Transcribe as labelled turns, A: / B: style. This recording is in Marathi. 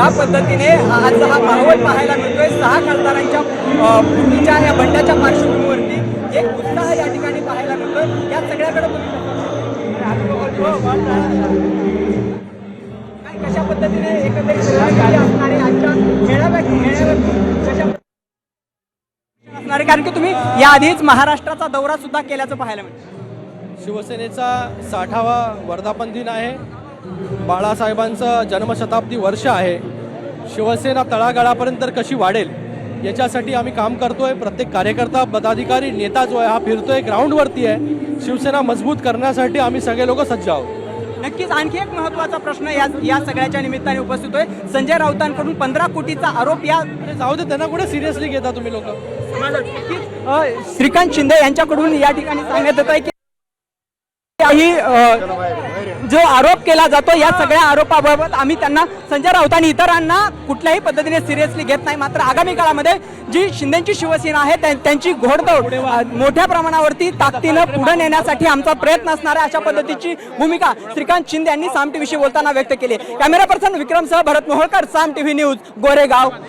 A: ज्या पद्धतीने आज हा माहोल पाहायला मिळतोय 6 खासदारांच्या फुटीच्या या बंडाच्या पार्श्वभूमीवरती एक उत्साह या ठिकाणी पाहायला मिळतोय। या सगळ्याकडे कशा पद्धतीने एकंदरीत असणारे आजच्या कशा असणारे, कारण की तुम्ही याआधीच महाराष्ट्राचा दौरा सुद्धा केल्याचं पाहायला मिळतं।
B: शिवसेनेचा 60वा वर्धापन दिन आहे। बाळासाहेबांचं जन्मशताब्दी वर्ष आहे। शिवसेना तळागाळापर्यंत कशी वाढेल याच्यासाठी आम्ही काम करतोय। प्रत्येक कार्यकर्ता, पदाधिकारी, नेता जो आहे हा फिरतोय, ग्राउंडवरती आहे। शिवसेना मजबूत करण्यासाठी आम्ही सगळे लोक सज्ज आहोत।
A: नक्कीच आणखी एक महत्त्वाचा प्रश्न या सगळ्याच्या निमित्ताने उपस्थित होय। संजय राऊतांकडून 15 कोटीचा आरोप या
B: जाऊ दे, त्यांना कुठे सिरियसली घेता तुम्ही लोक।
A: श्रीकांत शिंदे यांच्याकडून या ठिकाणी सांगण्यात येत आहे की जो आरोप केला जातो या सगळ्या आरोपाबाबत आम्ही त्यांना, संजय राऊत आणि इतरांना कुठल्याही पद्धतीने सिरियसली घेत नाही। मात्र आगामी काळामध्ये जी शिंदेची शिवसेना आहे त्यांची घोडदौड मोठ्या प्रमाणावरती ताकदीनं पुढे नेण्यासाठी आमचा प्रयत्न असणार आहे, अशा पद्धतीची भूमिका श्रीकांत शिंदे यांनी साम टीव्हीशी बोलताना व्यक्त केली। कॅमेरा पर्सन विक्रमसह भरत मोहोळकर, साम टीव्ही न्यूज, गोरेगाव।